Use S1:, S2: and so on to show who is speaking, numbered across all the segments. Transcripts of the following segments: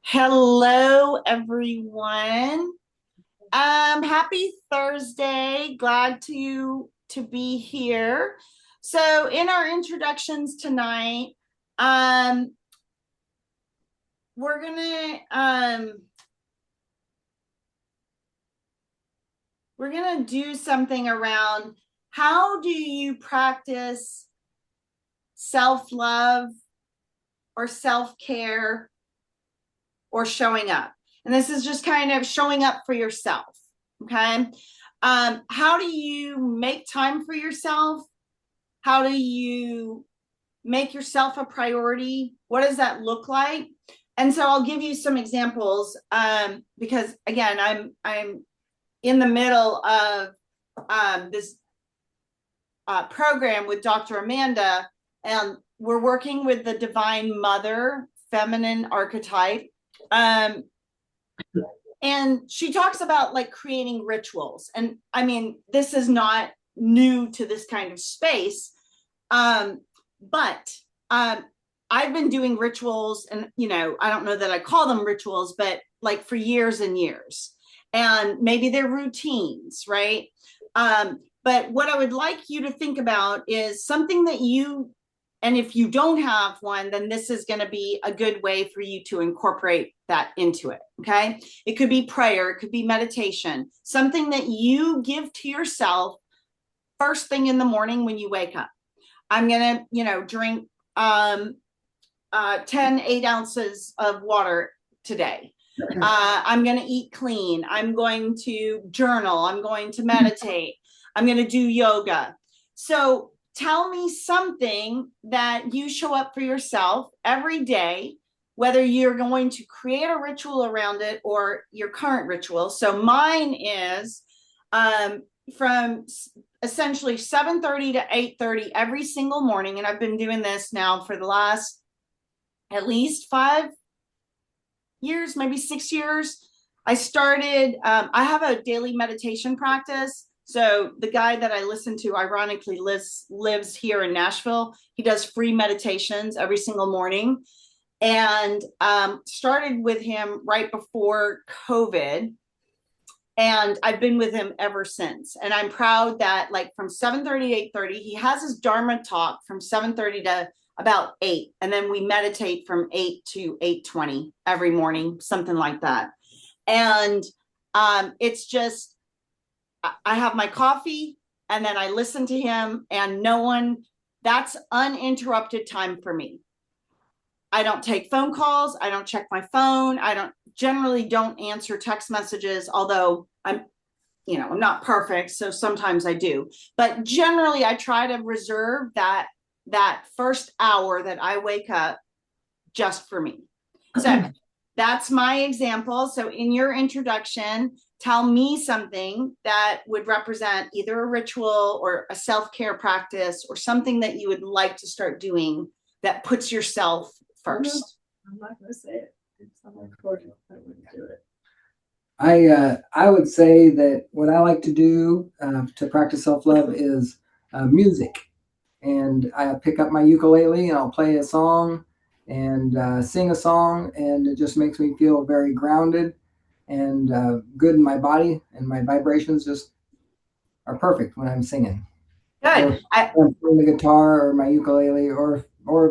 S1: Hello, everyone. Happy Thursday. Glad to be here. So, in our introductions tonight, um, we're gonna do something around how do you practice self love or self care or showing up. And this is just kind of showing up for yourself. Okay. How do you make time for yourself? How do you make yourself a priority? What does that look like? And so I'll give you some examples because again, I'm in the middle of this program with Dr. Amanda, and we're working with the Divine Mother feminine archetype. And she talks about like creating rituals. And I mean, this is not new to this kind of space. But I've been doing rituals, and I don't know that I call them rituals, but like for years and years. And maybe they're routines, right? But what I would like you to think about is something that and if you don't have one, then this is going to be a good way for you to incorporate that into it. Okay. It could be prayer, it could be meditation, something that you give to yourself first thing in the morning when you wake up. I'm going to, drink 10 8 ounces of water today. I'm going to eat clean. I'm going to journal. I'm going to meditate. I'm going to do yoga. So tell me something that you show up for yourself every day, whether you're going to create a ritual around it or your current ritual. So mine is from essentially 7:30 to 8:30 every single morning. And I've been doing this now for the last at least 5 years, maybe 6 years. I started, I have a daily meditation practice. So the guy that I listen to, ironically, lives here in Nashville. He does free meditations every single morning, and started with him right before COVID. And I've been with him ever since. And I'm proud that like from 7:30 to 8:30, he has his Dharma talk from 7:30 to about 8. And then we meditate from 8 to 8:20 every morning, something like that. And it's just, I have my coffee and then I listen to him, and that's uninterrupted time for me. I don't take phone calls. I don't check my phone. I generally don't answer text messages, although I'm not perfect. So sometimes I do, but generally I try to reserve that first hour that I wake up just for me. So that's my example. So in your introduction, tell me something that would represent either a ritual or a self-care practice or something that you would like to start doing that puts yourself first.
S2: I'm not going to say it. It's not important. I wouldn't do it.
S3: I would say that what I like to do to practice self-love is music. And I pick up my ukulele and I'll play a song and sing a song, and it just makes me feel very grounded and good in my body, and my vibrations just are perfect when I'm singing.
S1: Good.
S3: I'm playing the guitar or my ukulele or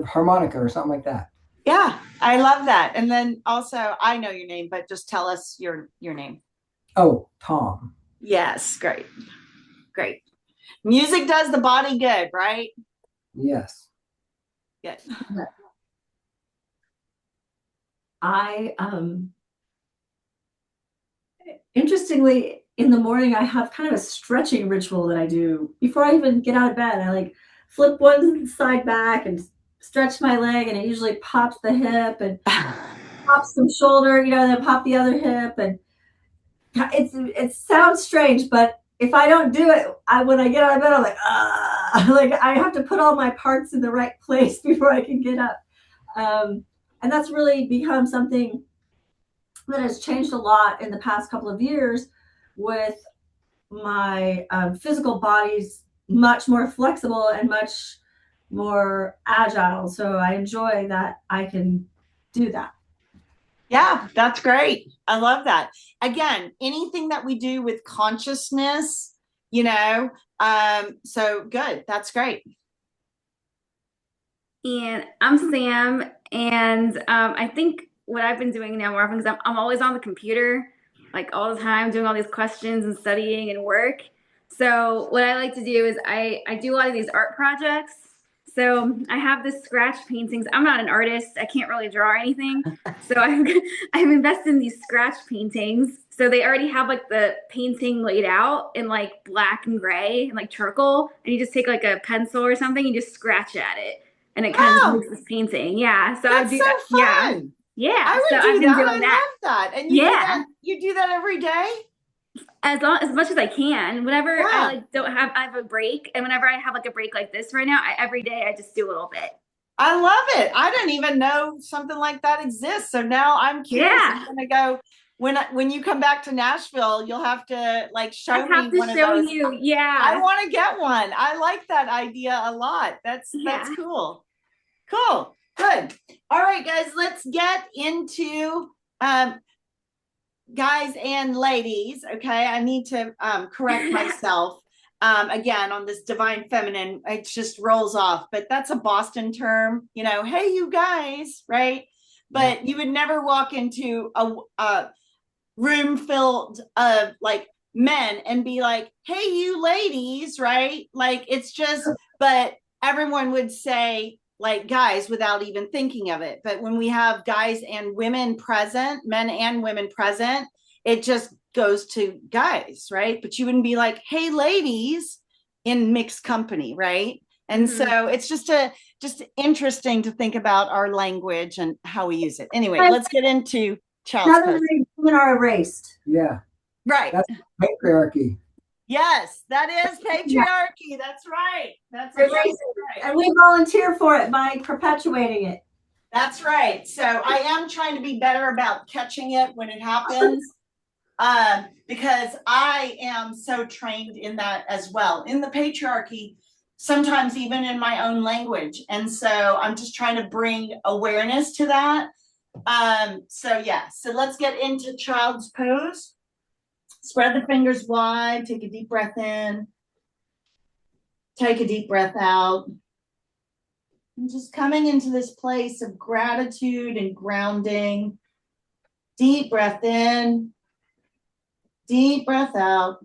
S3: harmonica or something like that.
S1: Yeah, I love that. And then also, I know your name, but just tell us your name.
S3: Oh, Tom.
S1: Yes, great. Great. Music does the body good, right?
S3: Yes.
S1: Good.
S2: I interestingly, in the morning I have kind of a stretching ritual that I do before I even get out of bed. I like flip one side back and stretch my leg, and it usually pops the hip and pops some shoulder, and then pop the other hip. And it sounds strange, but if I don't do it, when I get out of bed, I'm like, like I have to put all my parts in the right place before I can get up. And that's really become something that has changed a lot in the past couple of years, with my physical body's much more flexible and much more agile. So I enjoy that I can do that.
S1: Yeah, that's great. I love that. Again, anything that we do with consciousness, you know, so good. That's great.
S4: And I'm Sam, and I think what I've been doing now more often, because I'm always on the computer, like all the time, doing all these questions and studying and work. So what I like to do is I do a lot of these art projects. So I have this scratch paintings. I'm not an artist. I can't really draw anything. So I've invested in these scratch paintings. So they already have like the painting laid out in like black and gray and like charcoal. And you just take like a pencil or something and just scratch at it, and it kind of
S1: Oh,
S4: makes this painting. Yeah. So I
S1: that's
S4: do
S1: so
S4: that. Yeah.
S1: fun.
S4: Yeah.
S1: I
S4: So
S1: would
S4: I've
S1: do
S4: been
S1: that.
S4: doing
S1: I
S4: that.
S1: love that. And
S4: Yeah.
S1: you do that every day?
S4: As much as I can. Whenever I
S1: Yeah.
S4: like I have a break, and whenever I have like a break like this right now, every day I just do a little bit.
S1: I love it. I didn't even know something like that exists. So now I'm curious.
S4: Yeah.
S1: I'm gonna go when you come back to Nashville, you'll have to like
S4: I
S1: show me
S4: have to
S1: one of
S4: show
S1: those.
S4: you.
S1: I
S4: Yeah.
S1: want to get one. I like that idea a lot. That's
S4: Yeah.
S1: cool. Cool. Good. All right, guys, let's get into guys and ladies. Okay, I need to correct myself. Again, on this divine feminine, it just rolls off, but that's a Boston term, you know, hey, you guys, right? But you would never walk into a room filled of like men and be like, hey, you ladies, right? Like it's just, but everyone would say like guys without even thinking of it. But when we have guys and women present, men and women present, it just goes to guys, right? But you wouldn't be like, hey, ladies in mixed company, right? And so it's just interesting to think about our language and how we use it. Anyway, let's get into child's
S2: Now
S1: pose.
S2: that women are erased.
S3: Yeah,
S1: Right.
S3: that's patriarchy.
S1: Yes, that is patriarchy. That's right. That's exactly right.
S2: And we volunteer for it by perpetuating it.
S1: That's right. So I am trying to be better about catching it when it happens, because I am so trained in that as well, in the patriarchy, sometimes even in my own language. And so I'm just trying to bring awareness to that. So let's get into child's pose. Spread the fingers wide, take a deep breath in, take a deep breath out. And just coming into this place of gratitude and grounding. Deep breath in, deep breath out.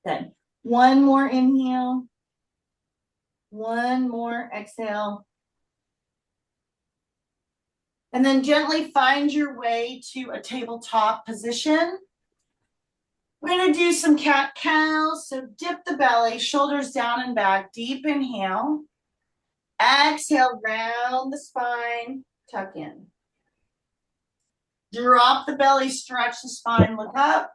S1: Good. One more inhale, one more exhale. And then gently find your way to a tabletop position. We're going to do some cat-cow. So dip the belly, shoulders down and back. Deep inhale. Exhale, round the spine, tuck in. Drop the belly, stretch the spine, look up.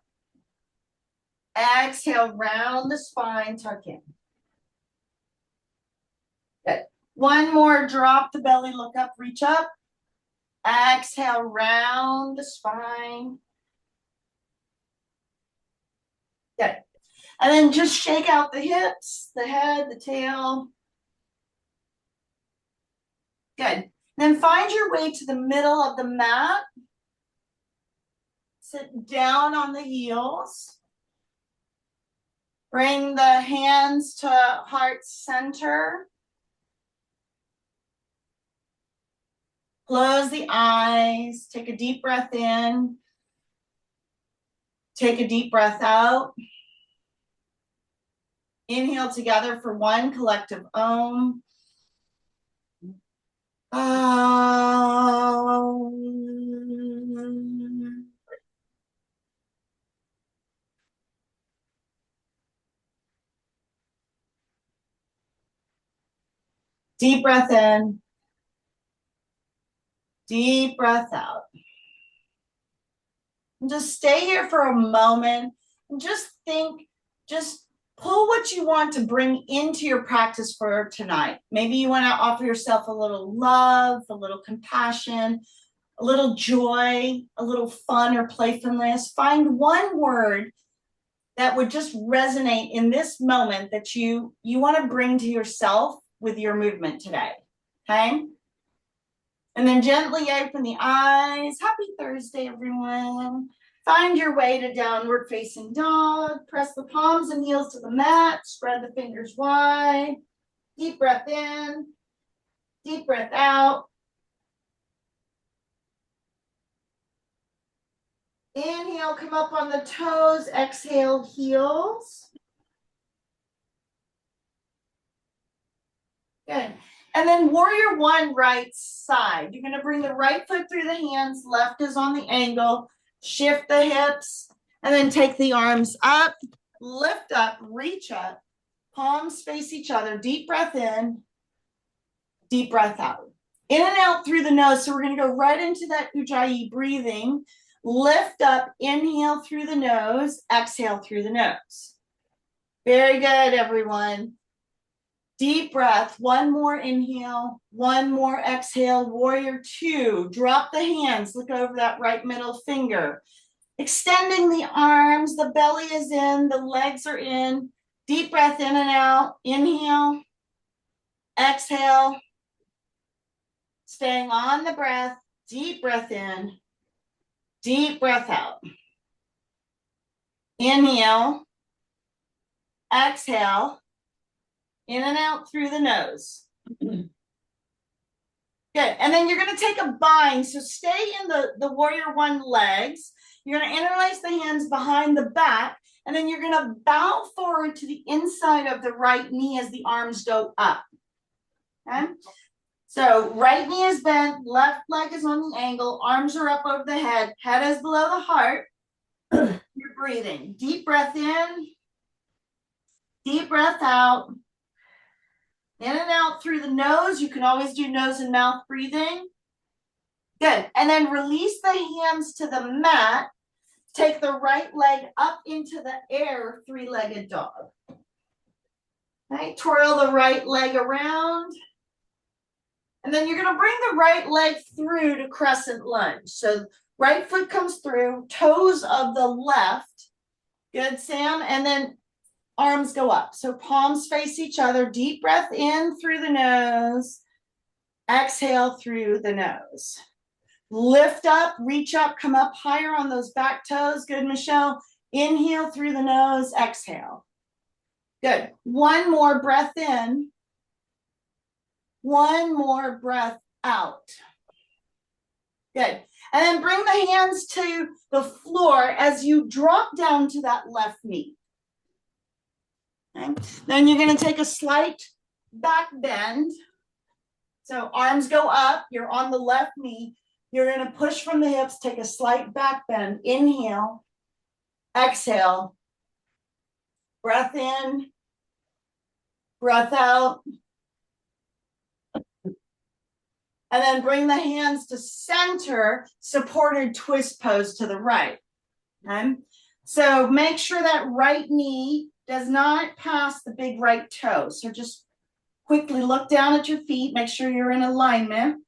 S1: Exhale, round the spine, tuck in. Good. One more, drop the belly, look up, reach up. Exhale, round the spine. Good. And then just shake out the hips, the head, the tail. Good. Then find your way to the middle of the mat. Sit down on the heels. Bring the hands to heart center. Close the eyes. Take a deep breath in. Take a deep breath out. Inhale together for one collective Om. Om. Deep breath in. Deep breath out. And just stay here for a moment and just think, just pull what you want to bring into your practice for tonight. Maybe you want to offer yourself a little love, a little compassion, a little joy, a little fun or playfulness. Find one word that would just resonate in this moment that you want to bring to yourself with your movement today. Okay? And then gently open the eyes. Happy Thursday, everyone. Find your way to downward facing dog. Press the palms and heels to the mat. Spread the fingers wide. Deep breath in. Deep breath out. Inhale, come up on the toes. Exhale, heels. Good. And then warrior one, right side. You're going to bring the right foot through the hands. Left is on the angle. Shift the hips. And then take the arms up. Lift up. Reach up. Palms face each other. Deep breath in. Deep breath out. In and out through the nose. So we're going to go right into that Ujjayi breathing. Lift up. Inhale through the nose. Exhale through the nose. Very good, everyone. Deep breath, one more inhale, one more exhale, warrior two. Drop the hands, look over that right middle finger. Extending the arms, the belly is in, the legs are in. Deep breath in and out, inhale, exhale. Staying on the breath, deep breath in, deep breath out. Inhale, exhale. In and out through the nose. Good. And then you're going to take a bind. So stay in the warrior one legs. You're going to interlace the hands behind the back. And then you're going to bow forward to the inside of the right knee as the arms go up. Okay. So right knee is bent. Left leg is on the angle. Arms are up over the head. Head is below the heart. You're breathing. Deep breath in. Deep breath out. In and out through the nose. You can always do nose and mouth breathing. Good. And then release the hands to the mat. Take the right leg up into the air, three-legged dog. Okay. Twirl the right leg around. And then you're going to bring the right leg through to crescent lunge. So right foot comes through, toes of the left. Good, Sam. And then arms go up. So palms face each other. Deep breath in through the nose. Exhale through the nose. Lift up, reach up, come up higher on those back toes. Good, Michelle. Inhale through the nose. Exhale. Good. One more breath in. One more breath out. Good. And then bring the hands to the floor as you drop down to that left knee. Okay. Then you're going to take a slight back bend. So arms go up. You're on the left knee. You're going to push from the hips. Take a slight back bend. Inhale. Exhale. Breath in. Breath out. And then bring the hands to center, supported twist pose to the right. Okay. So make sure that right knee does not pass the big right toe. So just quickly look down at your feet. Make sure you're in alignment.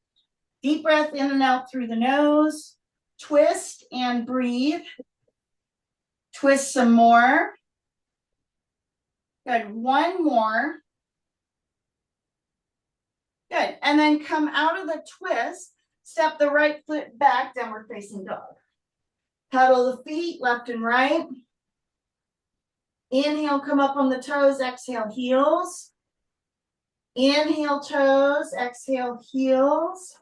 S1: Deep breath in and out through the nose. Twist and breathe. Twist some more. Good. One more. Good. And then come out of the twist. Step the right foot back, downward facing dog. Pedal the feet left and right. Inhale, come up on the toes. Exhale, heels. Inhale, toes. Exhale, heels.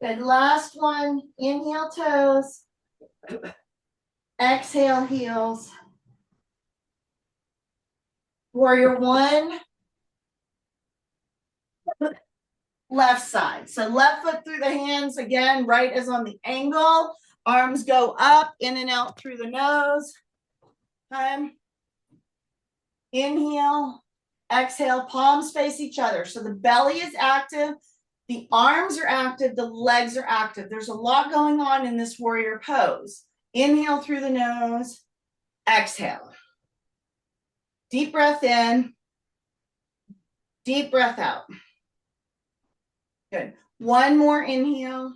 S1: Good. Last one. Inhale, toes. Exhale, heels. Warrior one. Left side. So left foot through the hands. Again, right is on the angle. Arms go up, in and out through the nose. Inhale, exhale, palms face each other. So the belly is active, the arms are active, the legs are active. There's a lot going on in this warrior pose. Inhale through the nose, exhale. Deep breath in, deep breath out. Good. One more inhale.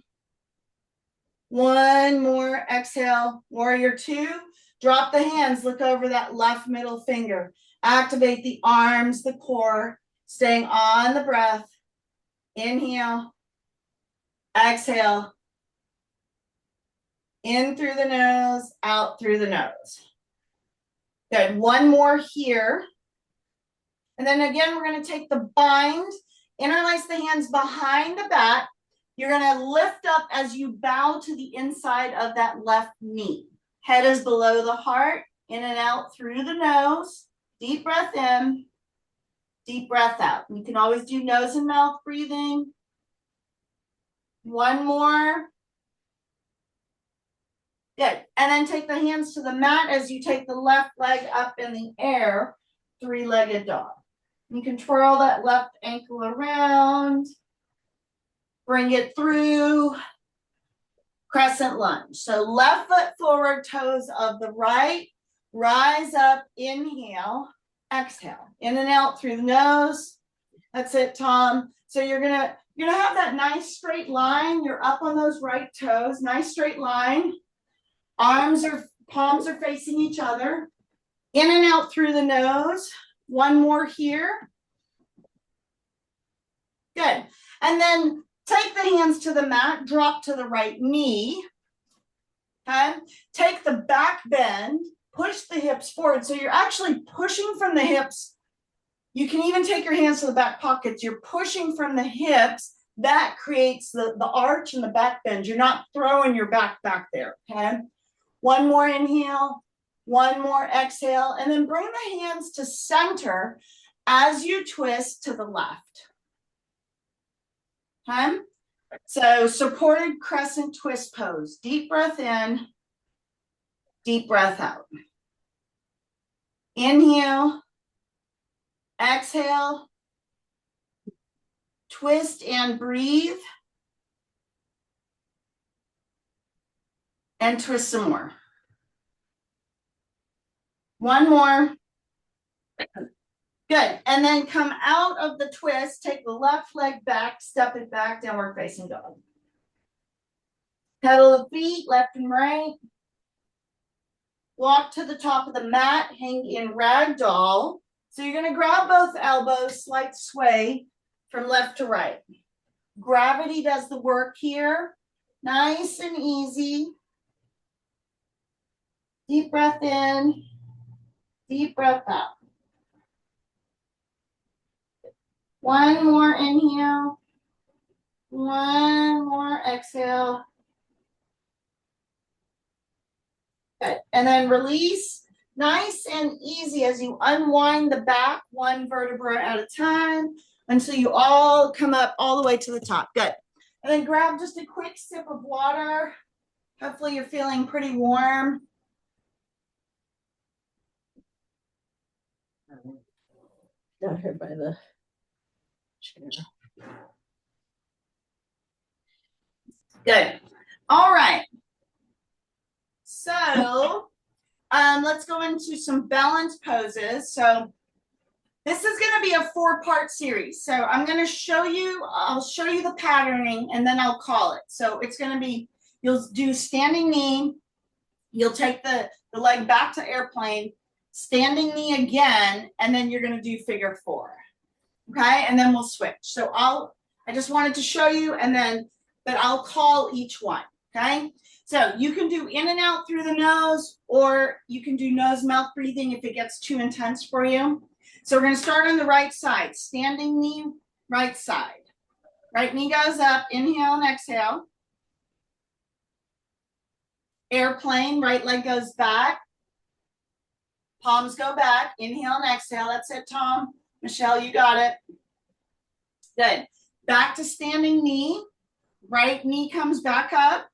S1: One more exhale. Warrior two. Drop the hands. Look over that left middle finger. Activate the arms, the core. Staying on the breath. Inhale. Exhale. In through the nose, out through the nose. Good. One more here. And then again, we're going to take the bind, interlace the hands behind the back. You're going to lift up as you bow to the inside of that left knee. Head is below the heart, in and out through the nose. Deep breath in, deep breath out. You can always do nose and mouth breathing. One more. Good. And then take the hands to the mat as you take the left leg up in the air, three-legged dog. You can twirl that left ankle around, bring it through, crescent lunge. So left foot forward, toes of the right, rise up, inhale, exhale, in and out through the nose. That's it, Tom. So you're gonna have that nice straight line. You're up on those right toes, nice straight line. Palms are facing each other. In and out through the nose. One more here. Good. And then take the hands to the mat, drop to the right knee. Okay. Take the back bend, push the hips forward. So you're actually pushing from the hips. You can even take your hands to the back pockets. You're pushing from the hips. That creates the arch and the back bend. You're not throwing your back there. Okay. One more inhale, one more exhale, and then bring the hands to center as you twist to the left. Okay? So supported crescent twist pose. Deep breath in, deep breath out. Inhale, exhale, twist and breathe. And twist some more. One more. Good. And then come out of the twist, take the left leg back, step it back, downward facing dog. Pedal the feet, left and right. Walk to the top of the mat, hang in ragdoll. So you're going to grab both elbows, slight sway from left to right. Gravity does the work here. Nice and easy. Deep breath in, deep breath out. One more inhale, one more exhale. Good. And then release, nice and easy as you unwind the back, one vertebra at a time, until you all come up all the way to the top. Good. And then grab just a quick sip of water. Hopefully you're feeling pretty warm.
S2: Down here by the chair.
S1: Good. All right. So let's go into some balance poses. So this is going to be a 4-part series. So I'm going to show you, I'll show you the patterning and then I'll call it. So it's going to be, you'll do standing knee. You'll take the leg back to airplane, standing knee again, and then you're going to do figure 4. Okay. And then we'll switch. So I just wanted to show you but I'll call each one. Okay. So you can do in and out through the nose, or you can do nose mouth breathing if it gets too intense for you. So we're going to start on the right side, standing knee, right side. Right knee goes up, inhale and exhale. Airplane, right leg goes back. Palms go back, inhale and exhale. That's it, Tom. Michelle, you got it. Good. Back to standing knee. Right knee comes back up.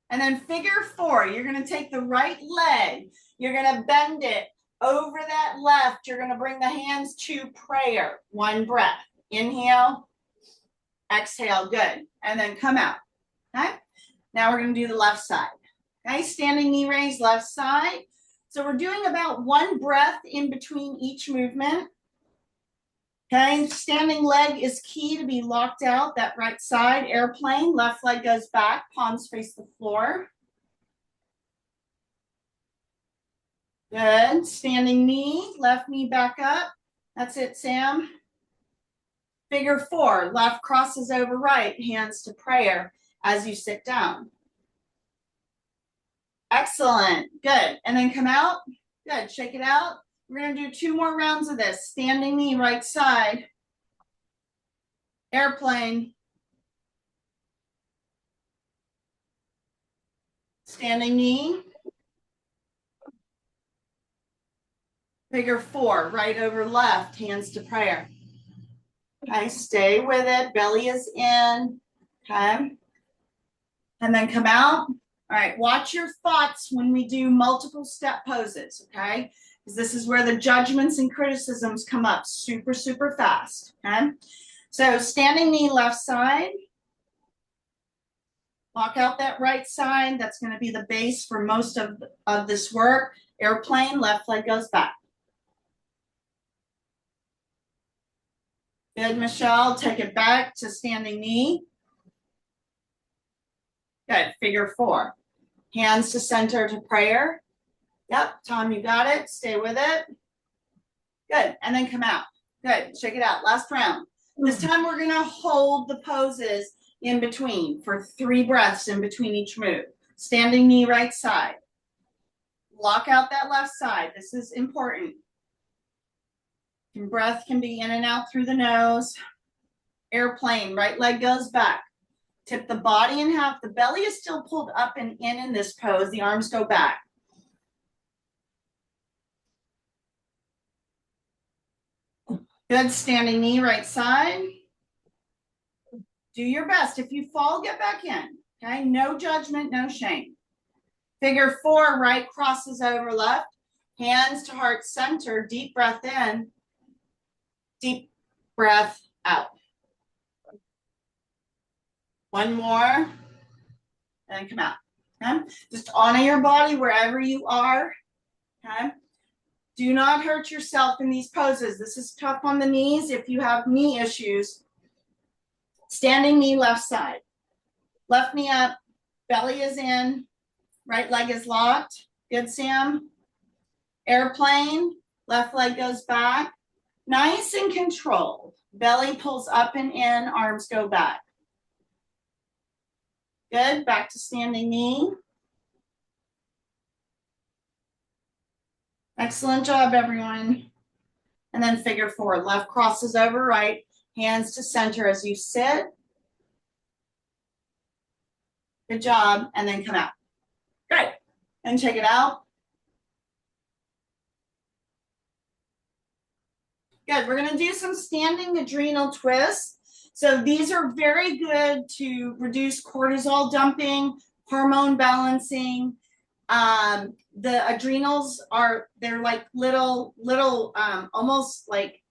S1: And then figure 4, you're going to take the right leg. You're going to bend it over that left. You're going to bring the hands to prayer. One breath. Inhale. Exhale. Good. And then come out. Okay. Now we're going to do the left side. Okay. Standing knee raise, left side. So we're doing about 1 breath in between each movement. Okay, standing leg is key to be locked out, that right side, airplane, left leg goes back, palms face the floor. Good, standing knee, left knee back up. That's it, Sam. Figure 4, left crosses over right, hands to prayer as you sit down. Excellent, good. And then come out, good, shake it out. We're gonna do 2 more rounds of this. Standing knee, right side. Airplane. Standing knee. Figure 4, right over left, hands to prayer. Okay, stay with it, belly is in, okay? And then come out. All right, watch your thoughts when we do multiple step poses, okay? Because this is where the judgments and criticisms come up super, super fast, okay? So standing knee, left side. Walk out that right side. That's going to be the base for most of this work. Airplane, left leg goes back. Good, Michelle. Take it back to standing knee. Good, figure 4. Hands to center to prayer. Yep, Tom, you got it. Stay with it. Good, and then come out. Good, shake it out. Last round. This time we're gonna hold the poses in between for 3 breaths in between each move. Standing knee, right side. Lock out that left side. This is important. Your breath can be in and out through the nose. Airplane, right leg goes back. Tip the body in half. The belly is still pulled up and in this pose. The arms go back. Good, standing knee, right side. Do your best. If you fall, get back in. Okay, no judgment, no shame. Figure 4, right crosses over left. Hands to heart center. Deep breath in. Deep breath out. 1 more. And then come out. Okay? Just honor your body wherever you are. Okay? Do not hurt yourself in these poses. This is tough on the knees if you have knee issues. Standing knee, left side. Left knee up, belly is in, right leg is locked. Good, Sam. Airplane, left leg goes back. Nice and controlled. Belly pulls up and in, arms go back. Good, back to standing knee. Excellent job, everyone. And then figure 4, left crosses over right, hands to center as you sit. Good job, and then come out. Great, and check it out. Good, we're gonna do some standing adrenal twists. So these are very good to reduce cortisol dumping, hormone balancing. The adrenals they're like little, almost like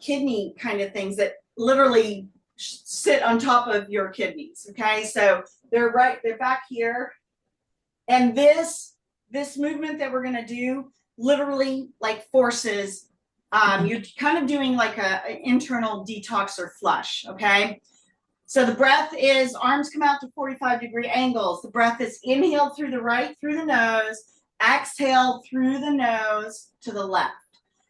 S1: kidney kind of things that literally sit on top of your kidneys. Okay, so they're back here. And this movement that we're gonna do literally like forces, you're kind of doing like an internal detox or flush, okay? So the breath is, arms come out to 45-degree angles. The breath is inhale through the right, through the nose, exhale through the nose to the left.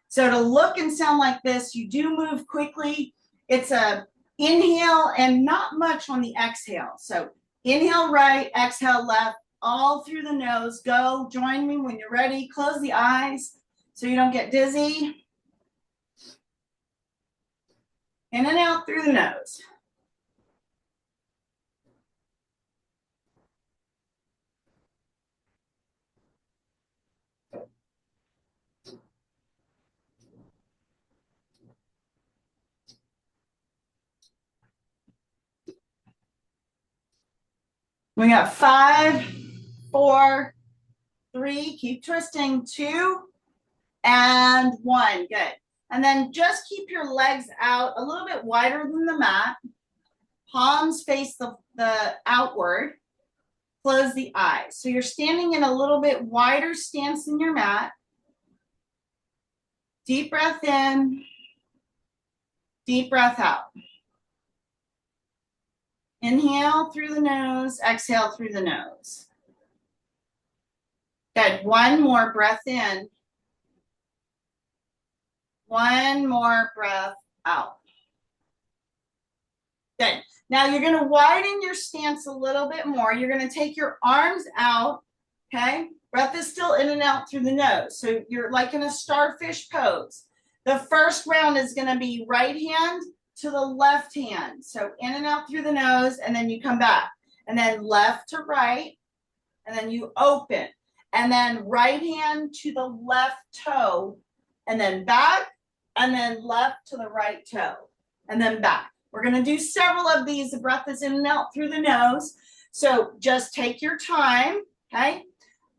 S1: So to look and sound like this, you do move quickly. It's a inhale and not much on the exhale. So inhale right, exhale left, all through the nose. Go, join me when you're ready. Close the eyes so you don't get dizzy. In and out through the nose. We got 5, 4, 3, keep twisting, 2, and 1, good. And then just keep your legs out a little bit wider than the mat. Palms face the outward. Close the eyes. So you're standing in a little bit wider stance than your mat. Deep breath in. Deep breath out. Inhale through the nose. Exhale through the nose. Good. 1 more breath in. 1 more breath out. Now you're going to widen your stance a little bit more. You're going to take your arms out, okay? Breath is still in and out through the nose. So you're like in a starfish pose. The first round is going to be right hand to the left hand. So in and out through the nose, and then you come back. And then left to right, and then you open. And then right hand to the left toe, and then back, and then left to the right toe, and then back. We're going to do several of these. The breath is in and out through the nose. So just take your time, okay?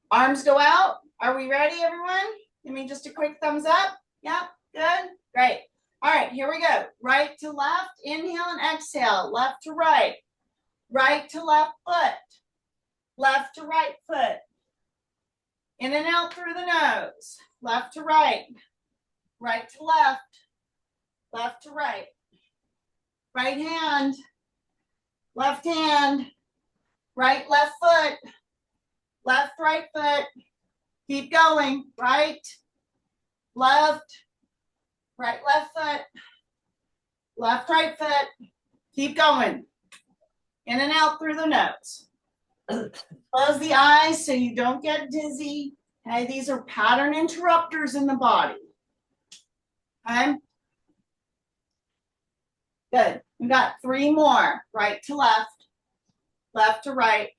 S1: Arms go out. Are we ready, everyone? Give me just a quick thumbs up. Yep, good, great. All right, here we go. Right to left, inhale and exhale. Left to right. Right to left foot. Left to right foot. In and out through the nose. Left to right. Right to left. Left to right. Right hand. Left hand. Right, left foot. Left, right foot. Keep going. Right, left. Right, left foot. Left, right foot. Keep going. In and out through the nose. Close the eyes so you don't get dizzy. Okay, these are pattern interrupters in the body. Okay. Good. We got 3 more. Right to left. Left to right.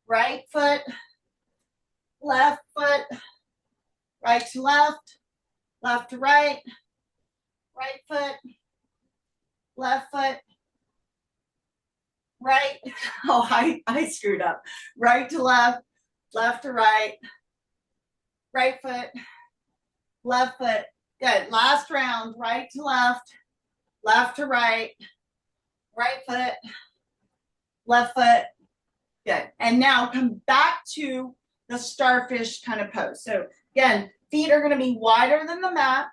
S1: Right foot. Left foot. Right to left. Left to right. Right foot. Left foot. Right. Oh, I screwed up. Right to left. Left to right. Right foot. Left foot. Good. Last round. Right to left. Left to right. Right foot. Left foot. Good. And now come back to the starfish kind of pose. So again, feet are going to be wider than the mat.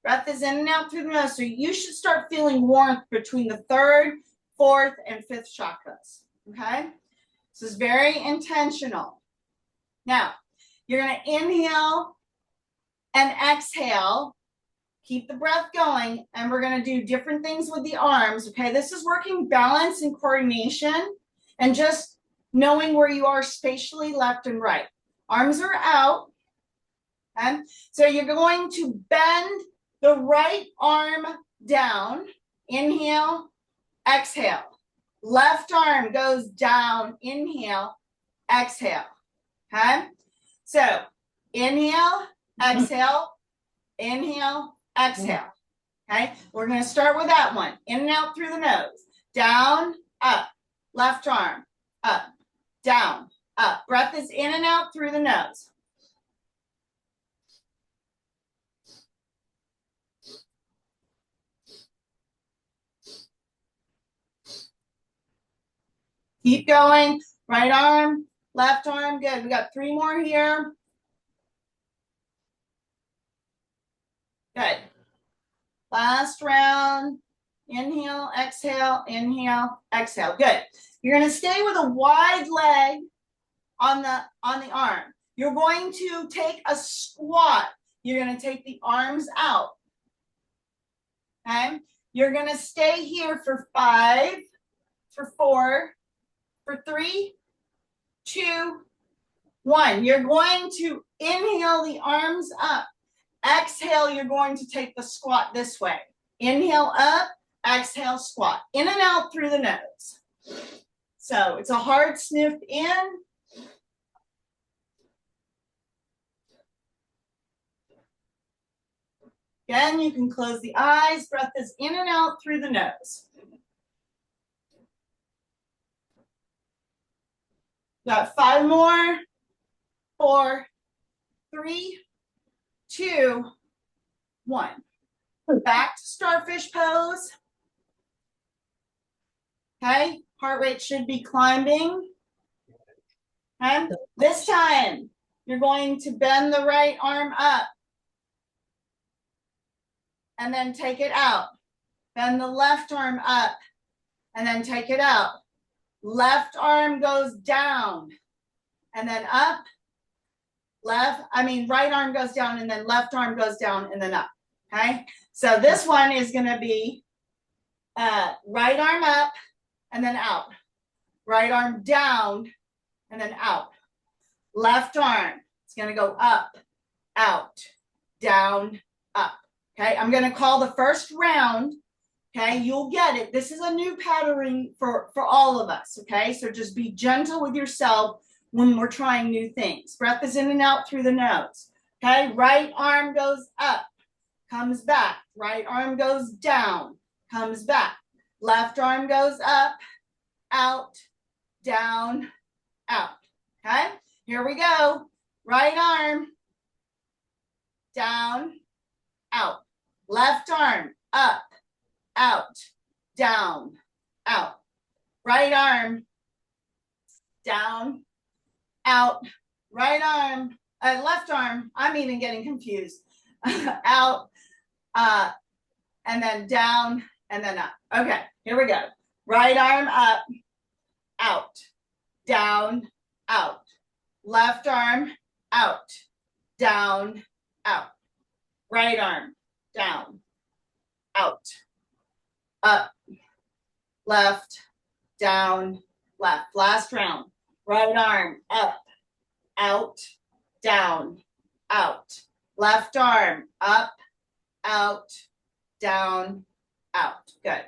S1: Breath is in and out through the nose. So you should start feeling warmth between the 3rd, 4th, and 5th chakras. Okay? This is very intentional. Now, you're going to inhale and exhale. Keep the breath going, and we're going to do different things with the arms. Okay? This is working balance and coordination and just knowing where you are spatially left and right. Arms are out. Okay? So you're going to bend the right arm down. Inhale, exhale. Left arm goes down. Inhale, exhale. Okay? So inhale, exhale, inhale, exhale. Okay? We're going to start with that one. In and out through the nose. Down, up. Left arm, up. Down, up. Breath is in and out through the nose. Keep going. Right arm, left arm. Good. We got 3 more here. Good. Last round. Inhale, exhale, inhale, exhale. Good. You're going to stay with a wide leg on the arm. You're going to take a squat. You're going to take the arms out. Okay? You're going to stay here for 5, for 4, for 3, 2, 1. You're going to inhale the arms up. Exhale, you're going to take the squat this way. Inhale up, exhale, squat. In and out through the nose. So it's a hard sniff in. Again, you can close the eyes. Breath is in and out through the nose. Got 5 more. 4, 3, 2, 1. Back to starfish pose. Okay, heart rate should be climbing. Okay, this time you're going to bend the right arm up and then take it out. Bend the left arm up and then take it out. Left arm goes down and then up. Right arm goes down and then left arm goes down and then up. Okay, so this one is going to be Right arm up and then out. Right arm down and then out. Left arm, it's going to go up, out, down, up. Okay, I'm going to call the first round. Okay, you'll get it. This is a new pattern for all of us. Okay, so just be gentle with yourself when we're trying new things. Breath is in and out through the nose. Okay, right arm goes up, comes back. Right arm goes down, comes back. Left arm goes up, out, down, out. Okay, here we go. Right arm, down, out. Left arm, up, out, down, out. Right arm, down, out. Right arm, left arm, I'm even getting confused. Out, and then down, and then up. Okay, here we go. Right arm up, out, down, out. Left arm, out, down, out. Right arm, down, out, up, left, down, left. Last round. Right arm, up, out, down, out. Left arm, up, out, down, out. Good.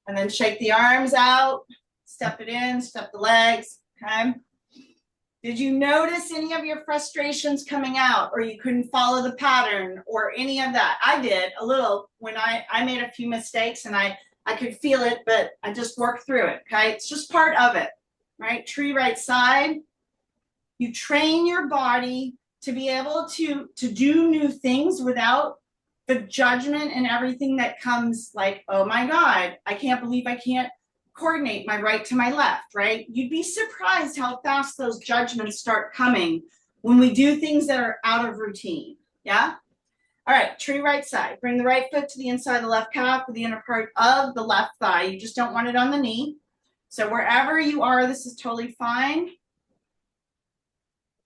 S1: And then shake the arms out, step it in, step the legs, okay? Did you notice any of your frustrations coming out, or you couldn't follow the pattern or any of that? I did a little when I made a few mistakes and I could feel it, but I just worked through it, okay? It's just part of it, right? Tree right side. You train your body to be able to do new things without the judgment and everything that comes like, oh my God, I can't believe I can't coordinate my right to my left, right? You'd be surprised how fast those judgments start coming when we do things that are out of routine, yeah? All right, tree right side. Bring the right foot to the inside of the left calf with the inner part of the left thigh. You just don't want it on the knee. So wherever you are, this is totally fine.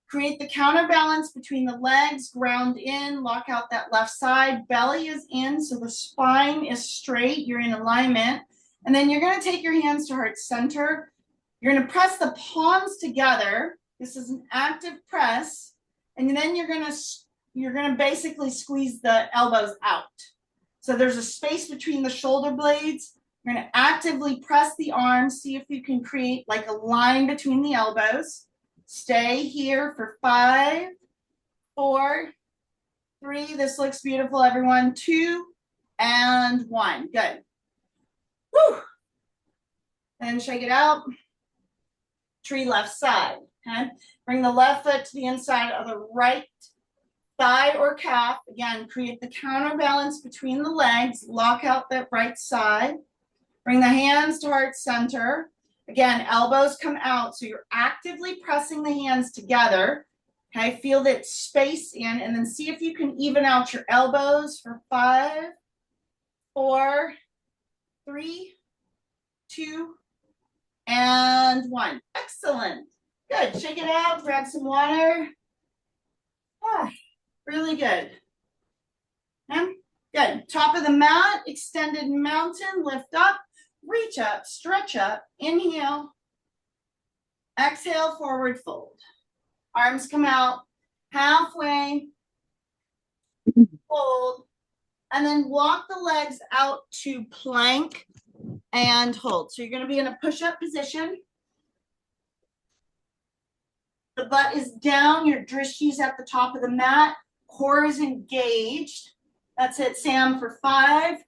S1: Create the counterbalance between the legs, ground in, lock out that left side. Belly is in, so the spine is straight. You're in alignment. And then you're going to take your hands to heart center. You're going to press the palms together. This is an active press. And then you're going to basically squeeze the elbows out. So there's a space between the shoulder blades. You're going to actively press the arms. See if you can create like a line between the elbows. Stay here for 5, 4, 3. This looks beautiful, everyone. 2 and 1. Good. Woo. And shake it out. Tree left side. Okay. Bring the left foot to the inside of the right thigh or calf. Again, create the counterbalance between the legs. Lock out that right side. Bring the hands to heart center. Again, elbows come out. So you're actively pressing the hands together. Okay. Feel that space in, and then see if you can even out your elbows for 5, 4, 3, 2, and 1. Excellent. Good. Shake it out. Grab some water. Ah, really good. Okay. Good. Top of the mat, extended mountain, lift up, reach up, stretch up, inhale, exhale, forward fold. Arms come out halfway, fold, and then walk the legs out to plank and hold. So you're going to be in a push-up position. The butt is down, your drishti's at the top of the mat, core is engaged. That's it, Sam, for 5,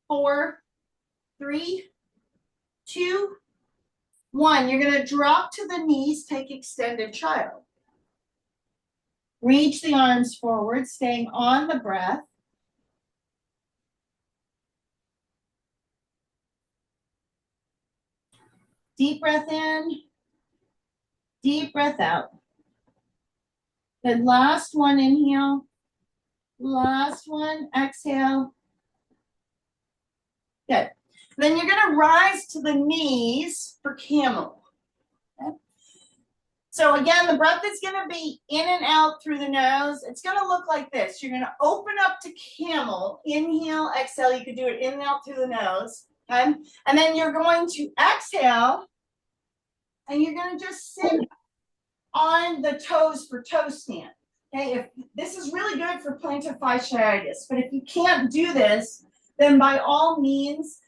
S1: 4, 3, 2, 1. You're going to drop to the knees, take extended child. Reach the arms forward, staying on the breath. Deep breath in, deep breath out. Good. Last one, inhale. Last one, exhale. Good. Then you're going to rise to the knees for camel. Okay. So again, the breath is going to be in and out through the nose. It's going to look like this. You're going to open up to camel, inhale, exhale. You could do it in and out through the nose, okay? And then you're going to exhale, and you're going to just sit on the toes for toe stand, okay? If this is really good for plantar fasciitis, but if you can't do this, then by all means,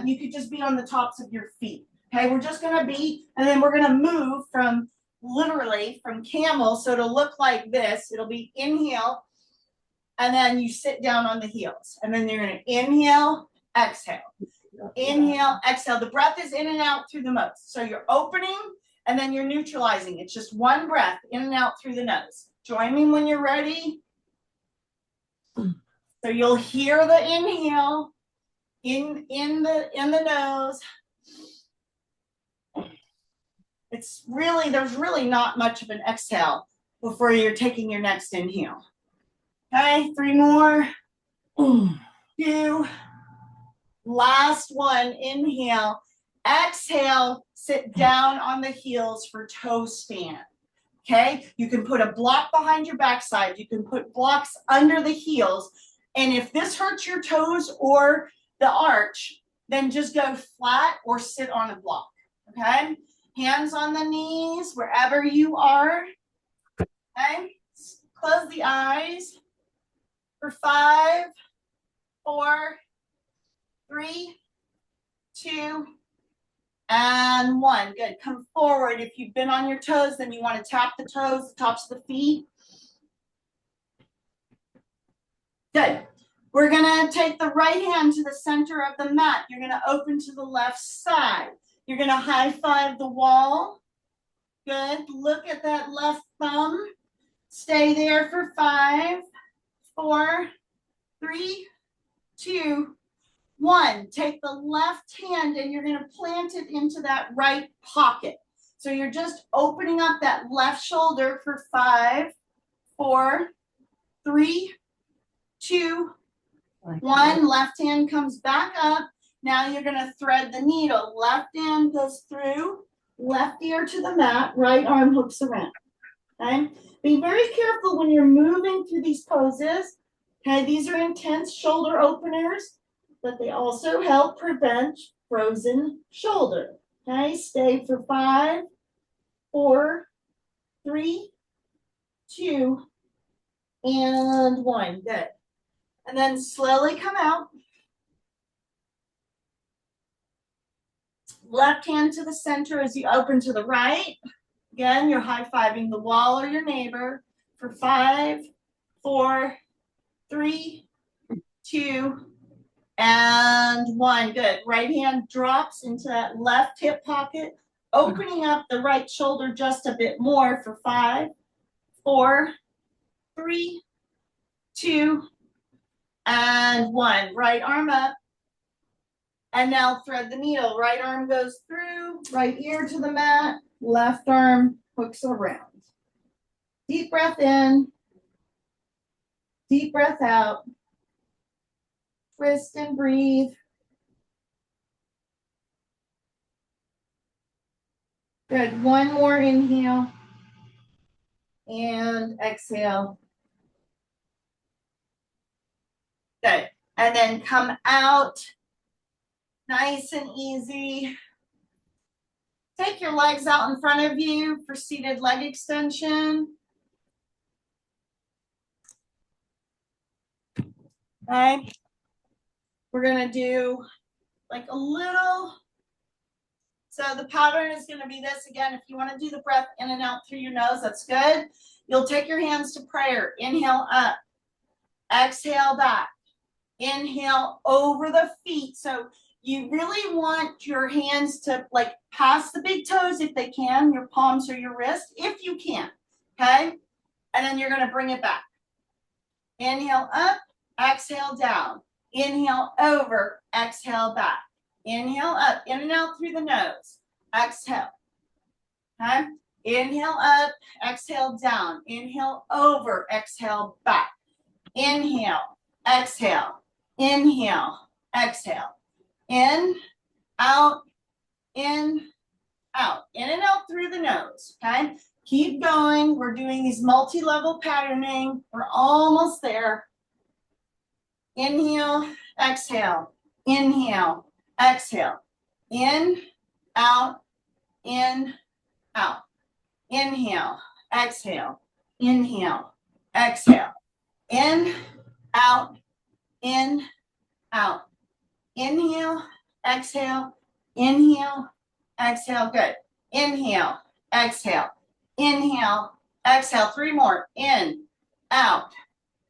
S1: you could just be on the tops of your feet, okay? We're just going to be, and then we're going to move from literally from camel, so it'll look like this. It'll be inhale, and then you sit down on the heels, and then you're going to inhale, exhale, inhale, exhale. The breath is in and out through the nose, so you're opening and then you're neutralizing. It's just one breath in and out through the nose. Join me when you're ready. So you'll hear the inhale in the nose. It's really, there's really not much of an exhale before you're taking your next inhale. Okay, 3 more. 2. Last one, inhale. Exhale, sit down on the heels for toe stand. Okay, you can put a block behind your backside. You can put blocks under the heels. And if this hurts your toes or the arch, then just go flat or sit on a block. Okay, hands on the knees, wherever you are. Okay, close the eyes for 5, 4, 3, 2, and 1. Good. Come forward. If you've been on your toes, then you want to tap the toes, the tops of the feet. Good. We're going to take the right hand to the center of the mat. You're going to open to the left side. You're going to high five the wall. Good. Look at that left thumb. Stay there for 5, 4, 3, 2, 1. Take the left hand and you're going to plant it into that right pocket. So you're just opening up that left shoulder for 5, 4, 3, 2, 1. Left hand comes back up. Now you're going to thread the needle. Left hand goes through, left ear to the mat, right arm hooks around. Okay? Be very careful when you're moving through these poses. Okay, these are intense shoulder openers, but they also help prevent frozen shoulder. Okay, stay for 5, 4, 3, 2, and 1. Good. And then slowly come out. Left hand to the center as you open to the right. Again, you're high-fiving the wall or your neighbor for 5, 4, 3, 2, and 1. Good. Right hand drops into that left hip pocket, opening up the right shoulder just a bit more for 5, 4, 3, 2, and 1. Right arm up. And now thread the needle. Right arm goes through, right ear to the mat, left arm hooks around. Deep breath in, deep breath out. Twist and breathe. Good. 1 more inhale and exhale. Good. And then come out nice and easy. Take your legs out in front of you for seated leg extension. Okay. We're going to do like a little. So the pattern is going to be this again. If you want to do the breath in and out through your nose, that's good. You'll take your hands to prayer. Inhale up. Exhale back. Inhale over the feet. So you really want your hands to like pass the big toes if they can, your palms or your wrist, if you can, okay? And then you're going to bring it back. Inhale up, exhale down. Inhale over, exhale back. Inhale up, in and out through the nose. Exhale, okay? Inhale up, exhale down. Inhale over, exhale back. Inhale, exhale, inhale, exhale. In, out, in and out through the nose, okay? Keep going. We're doing these multi-level patterning. We're almost there. Inhale, exhale, inhale, exhale, in, out, in, out. Inhale, exhale, inhale, exhale, in, out, in, out. Inhale, exhale, inhale, exhale. Good. Inhale, exhale, inhale, exhale. 3 more. In, out,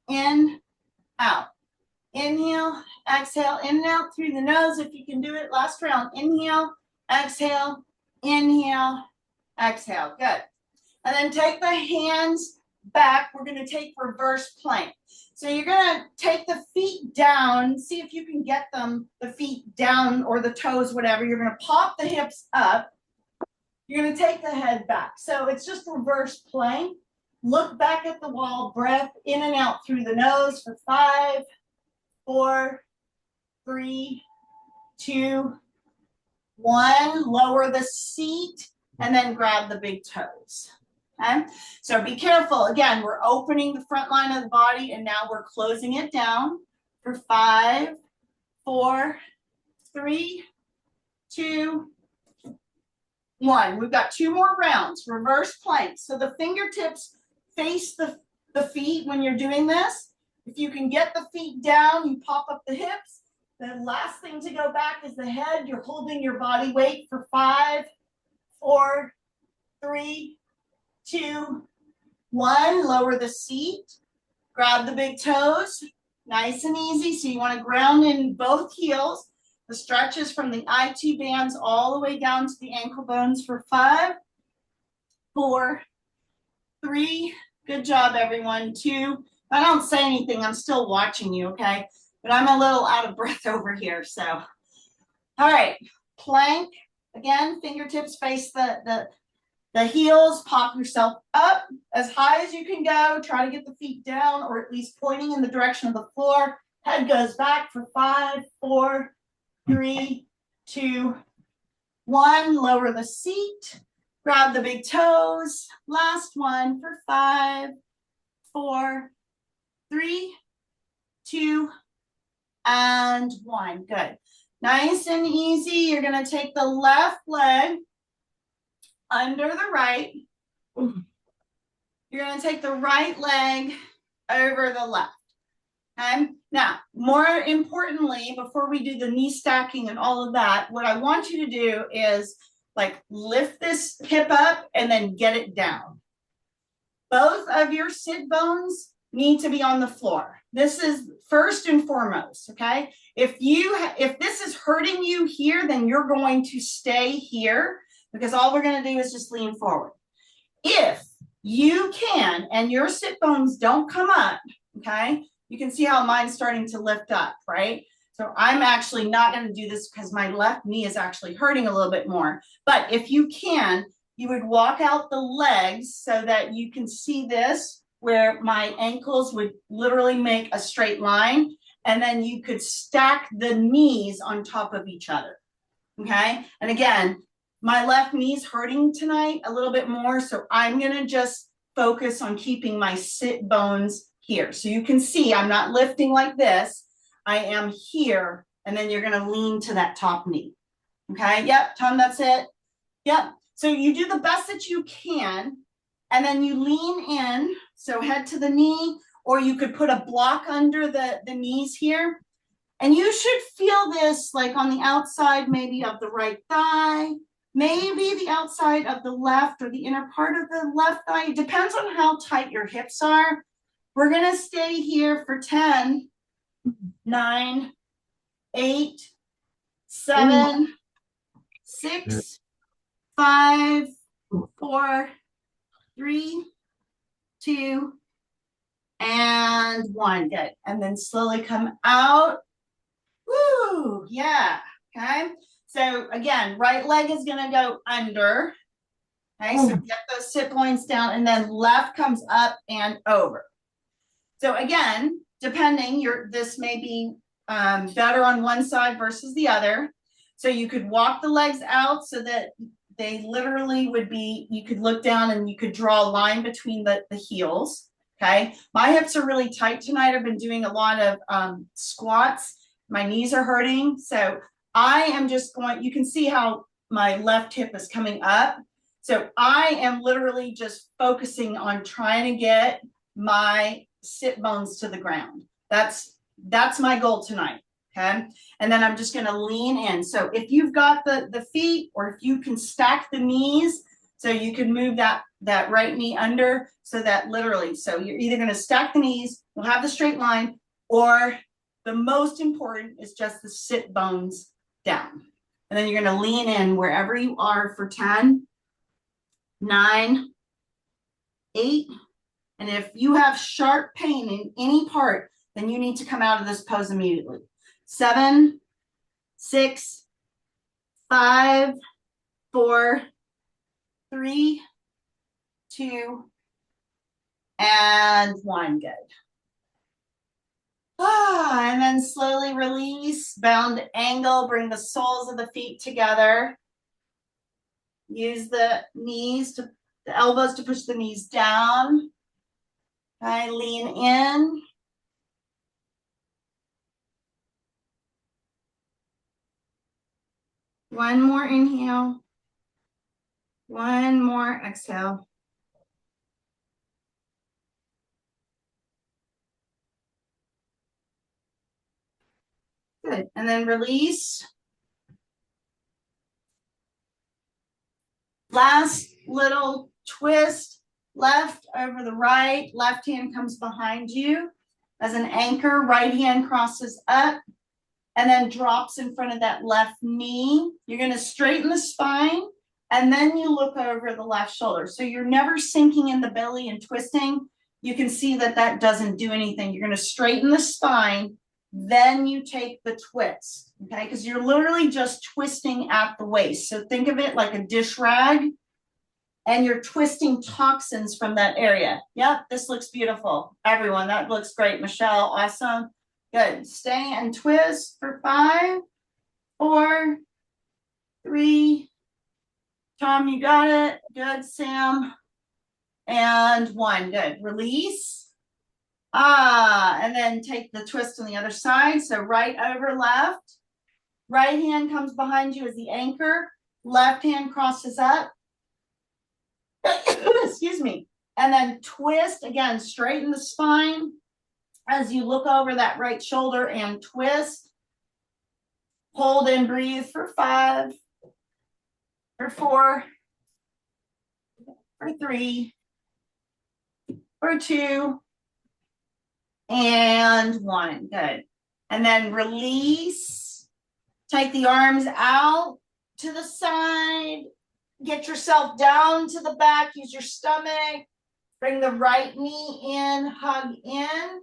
S1: in, out. Inhale, exhale, in and out through the nose if you can do it. Last round. Inhale, exhale, inhale, exhale. Good. And then take the hands back. We're going to take reverse plank. So you're going to take the feet down. See if you can get them, the feet down or the toes, whatever. You're going to pop the hips up. You're going to take the head back. So it's just reverse plank. Look back at the wall. Breath in and out through the nose for 5, 4, 3, 2, 1. Lower the seat and then grab the big toes. Okay, so be careful. Again, we're opening the front line of the body and now we're closing it down for 5, 4, 3, 2, 1. We've got 2 more rounds. Reverse plank. So the fingertips face the feet when you're doing this. If you can get the feet down, you pop up the hips. The last thing to go back is the head. You're holding your body weight for 5, 4, 3, 2, 1. Lower the seat. Grab the big toes. Nice and easy. So you want to ground in both heels. The stretch is from the IT bands all the way down to the ankle bones for 5, 4, 3. Good job, everyone. 2. If I don't say anything, I'm still watching you, okay? But I'm a little out of breath over here, so. All right, plank. Again, fingertips face the heels. Pop yourself up as high as you can go. Try to get the feet down or at least pointing in the direction of the floor. Head goes back for 5, 4, 3, 2, 1. Lower the seat. Grab the big toes. Last one for 5, 4, 3, 2, and 1. Good. Nice and easy. You're going to take the left leg under the right. You're going to take the right leg over the left. Okay? Now, more importantly, before we do the knee stacking and all of that, what I want you to do is like lift this hip up and then get it down. Both of your sit bones need to be on the floor. This is first and foremost, okay? If this is hurting you here, then you're going to stay here because all we're going to do is just lean forward. If you can and your sit bones don't come up, okay? You can see how mine's starting to lift up, right? So I'm actually not going to do this because my left knee is actually hurting a little bit more. But if you can, you would walk out the legs so that you can see this, where my ankles would literally make a straight line, and then you could stack the knees on top of each other, okay? And again, my left knee's hurting tonight a little bit more, so I'm gonna just focus on keeping my sit bones here. So you can see I'm not lifting like this. I am here, and then you're gonna lean to that top knee, okay? Yep, Tom, that's it. Yep, so you do the best that you can, and then you lean in, so head to the knee, or you could put a block under the knees here. And you should feel this like on the outside, maybe of the right thigh, maybe the outside of the left or the inner part of the left thigh. It depends on how tight your hips are. We're gonna stay here for 10, 9, 8, 7, 6, 5, 4, 3, 2, and 1. Good. And then slowly come out. Woo! Yeah. Okay. So again, right leg is going to go under. Okay. So get those sit bones down, and then left comes up and over. So again, depending, this may be better on one side versus the other. So you could walk the legs out so that they literally would be, you could look down and you could draw a line between the heels. Okay. My hips are really tight tonight. I've been doing a lot of squats. My knees are hurting. So I am just going, you can see how my left hip is coming up. So I am literally just focusing on trying to get my sit bones to the ground. That's my goal tonight. Okay. And then I'm just going to lean in. So if you've got the feet, or if you can stack the knees, so you can move that right knee under, so that literally, so you're either going to stack the knees, you'll have the straight line, or the most important is just the sit bones down. And then you're going to lean in wherever you are for 10, 9, 8. And if you have sharp pain in any part, then you need to come out of this pose immediately. 7, 6, 5, 4, 3, 2, and 1. Good. And then slowly release, bound angle, bring the soles of the feet together. Use the elbows to push the knees down. Okay, lean in. One more inhale. One more exhale. Good. And then release. Last little twist, left over the right. Left hand comes behind you as an anchor. Right hand crosses up and then drops in front of that left knee. You're going to straighten the spine, and then you look over the left shoulder. So you're never sinking in the belly and twisting. You can see that doesn't do anything. You're going to straighten the spine, then you take the twist, okay? Because you're literally just twisting at the waist. So think of it like a dish rag, and you're twisting toxins from that area. Yep, this looks beautiful. Everyone, that looks great. Michelle, awesome. Good. Stay and twist for 5, 4, 3. Tom, you got it. Good, Sam. And 1. Good. Release. And then take the twist on the other side. So right over left. Right hand comes behind you as the anchor. Left hand crosses up. Excuse me. And then twist. Again, straighten the spine as you look over that right shoulder and twist. Hold and breathe for 5, for 4, for 3, for 2, and 1. Good. And then release. Take the arms out to the side. Get yourself down to the back. Use your stomach. Bring the right knee in. Hug in.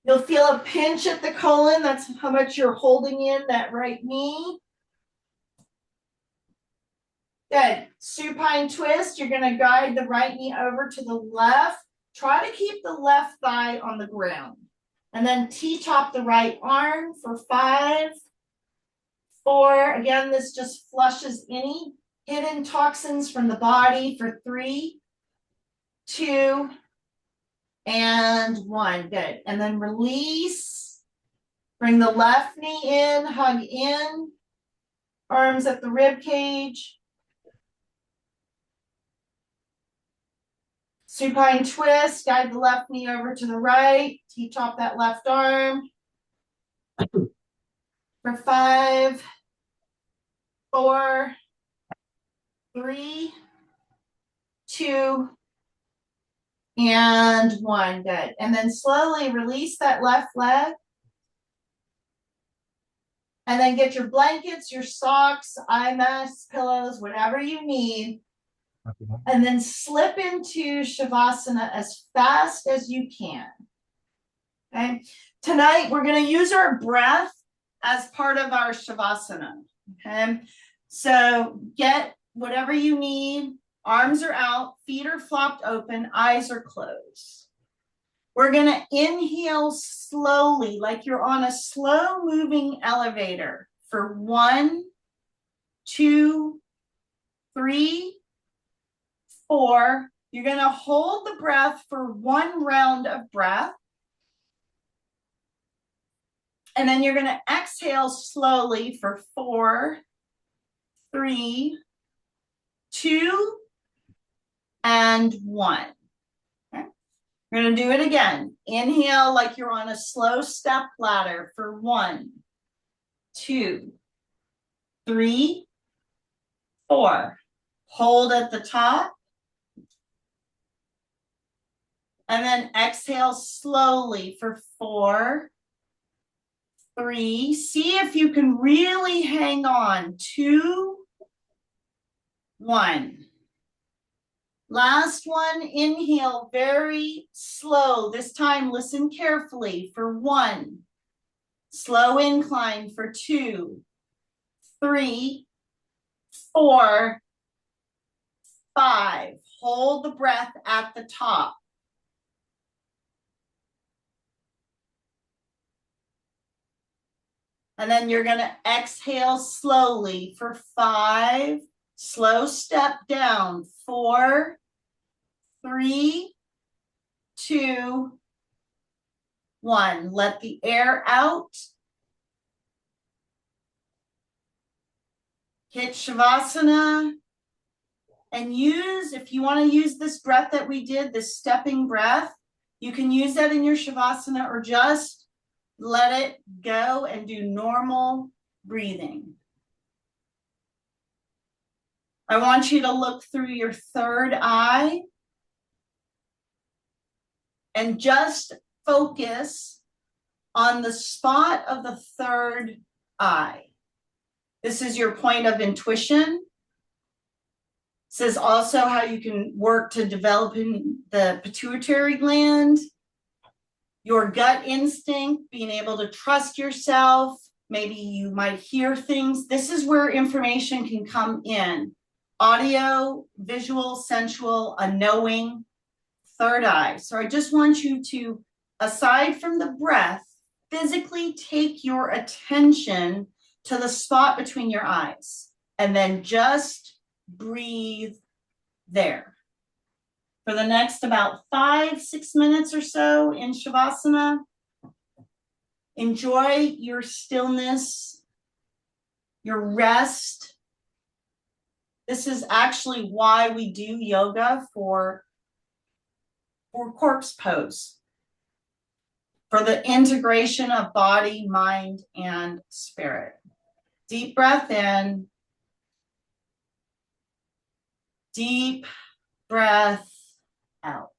S1: You'll feel a pinch at the colon. That's how much you're holding in that right knee. Good. Supine twist. You're going to guide the right knee over to the left. Try to keep the left thigh on the ground. And then T-top the right arm for 5, 4. Again, this just flushes any hidden toxins from the body for 3, 2, and 1. Good. And then release. Bring the left knee in, hug in. Arms at the rib cage. Supine twist. Guide the left knee over to the right. T-top that left arm. For 5, 4, 3, 2, and 1. Good. And then slowly release that left leg. And then get your blankets, your socks, eye masks, pillows, whatever you need. And then slip into Shavasana as fast as you can. Okay. Tonight, we're going to use our breath as part of our Shavasana. Okay. So get whatever you need. Arms are out, feet are flopped open, eyes are closed. We're going to inhale slowly, like you're on a slow moving elevator for 1, 2, 3, 4. You're going to hold the breath for 1 round of breath. And then you're going to exhale slowly for 4, 3, 2, and 1. Okay. We're going to do it again. Inhale like you're on a slow step ladder for 1, 2, 3, 4. Hold at the top. And then exhale slowly for 4, 3. See if you can really hang on. 2, 1. Last one, inhale very slow. This time, listen carefully for 1. Slow incline for 2, 3, 4, 5. Hold the breath at the top. And then you're going to exhale slowly for 5. Slow step down. 4, 3, 2, 1. Let the air out. Hit Shavasana. And use, if you want to use this breath that we did, this stepping breath, you can use that in your Shavasana or just let it go and do normal breathing. I want you to look through your third eye and just focus on the spot of the third eye. This is your point of intuition. This is also how you can work to developing the pituitary gland, your gut instinct, being able to trust yourself. Maybe you might hear things. This is where information can come in. Audio, visual, sensual, a knowing, third eye. So I just want you to, aside from the breath, physically take your attention to the spot between your eyes and then just breathe there. For the next about 5-6 minutes or so in Shavasana, enjoy your stillness, your rest. This is actually why we do yoga for corpse pose, for the integration of body, mind, and spirit. Deep breath in. Deep breath out.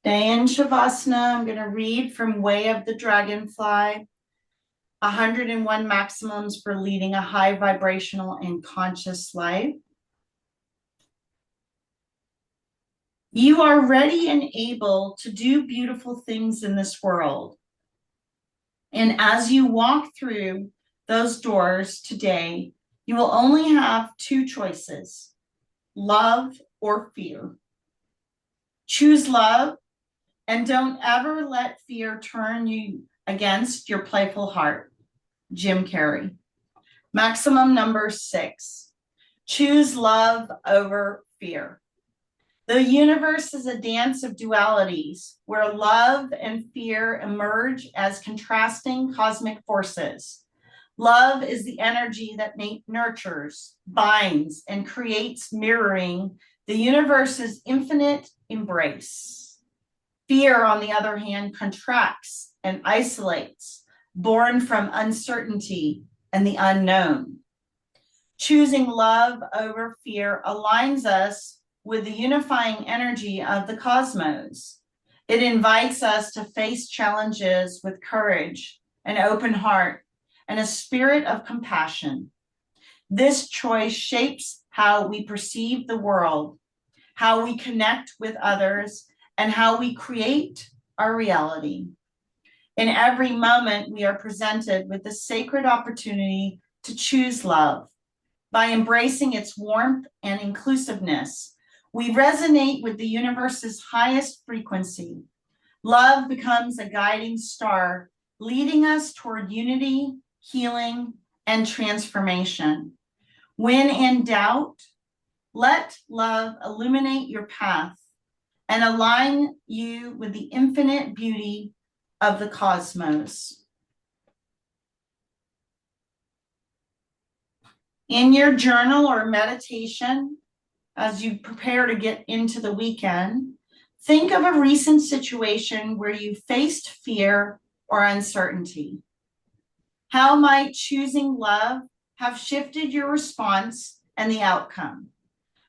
S1: Stay in Shavasana. I'm going to read from Way of the Dragonfly. 101 maximums for leading a high vibrational and conscious life. You are ready and able to do beautiful things in this world. And as you walk through those doors today, you will only have two choices, love or fear. Choose love and don't ever let fear turn you against your playful heart. Jim Carrey. Maximum number 6. Choose love over fear. The universe is a dance of dualities where love and fear emerge as contrasting cosmic forces. Love is the energy that nurtures, binds, and creates, mirroring the universe's infinite embrace. Fear, on the other hand, contracts and isolates, born from uncertainty and the unknown. Choosing love over fear aligns us with the unifying energy of the cosmos. It invites us to face challenges with courage, an open heart, and a spirit of compassion. This choice shapes how we perceive the world, how we connect with others, and how we create our reality. In every moment, we are presented with the sacred opportunity to choose love. By embracing its warmth and inclusiveness, we resonate with the universe's highest frequency. Love becomes a guiding star, leading us toward unity, healing, and transformation. When in doubt, let love illuminate your path and align you with the infinite beauty of the cosmos. In your journal or meditation, as you prepare to get into the weekend, think of a recent situation where you faced fear or uncertainty. How might choosing love have shifted your response and the outcome?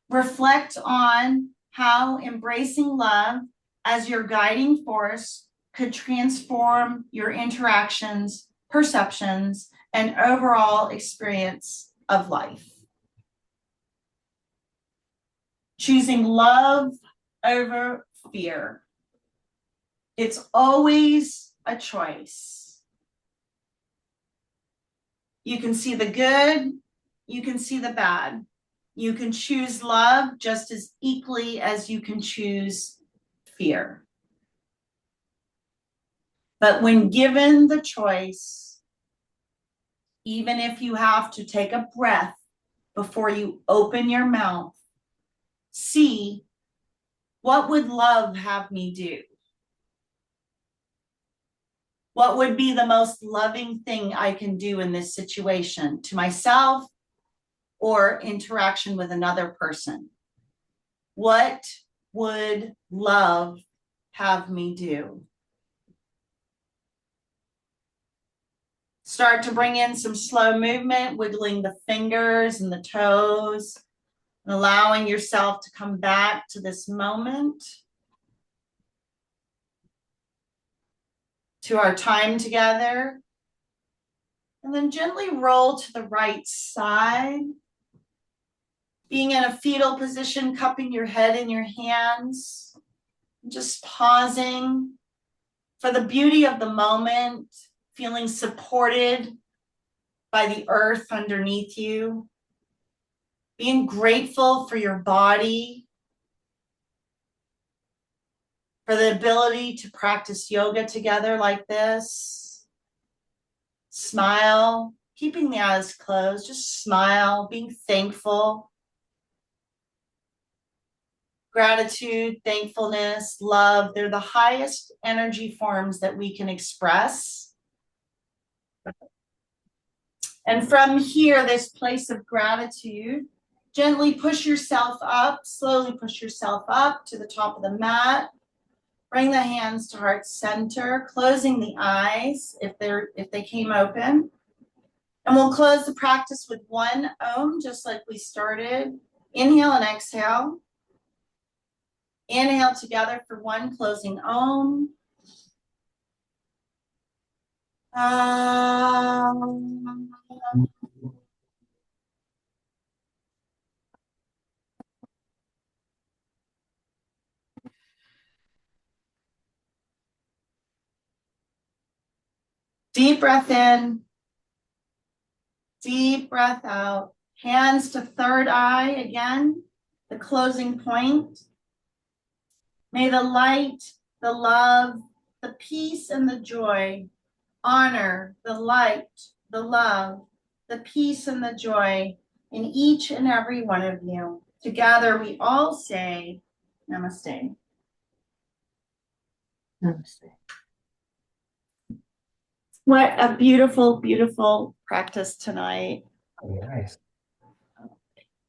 S1: Reflect on how embracing love as your guiding force could transform your interactions, perceptions, and overall experience of life. Choosing love over fear. It's always a choice. You can see the good, you can see the bad. You can choose love just as equally as you can choose fear. But when given the choice, even if you have to take a breath before you open your mouth, see, what would love have me do? What would be the most loving thing I can do in this situation to myself or interaction with another person? What would love have me do? Start to bring in some slow movement, wiggling the fingers and the toes, and allowing yourself to come back to this moment, to our time together. And then gently roll to the right side, being in a fetal position, cupping your head in your hands, just pausing for the beauty of the moment, feeling supported by the earth underneath you, being grateful for your body, for the ability to practice yoga together like this. Smile, keeping the eyes closed, just smile, being thankful. Gratitude, thankfulness, love, they're the highest energy forms that we can express. And from here, this place of gratitude, gently push yourself up, slowly push yourself up to the top of the mat. Bring the hands to heart center, closing the eyes if they came open. And we'll close the practice with one Om, just like we started. Inhale and exhale. Inhale together for one, closing Om. Deep breath in, deep breath out. Hands to third eye again, the closing point. May the light, the love, the peace, and the joy honor the light, the love, the peace, and the joy in each and every one of you. Together we all say, Namaste.
S2: Namaste.
S1: What a beautiful, beautiful practice tonight.
S3: Nice.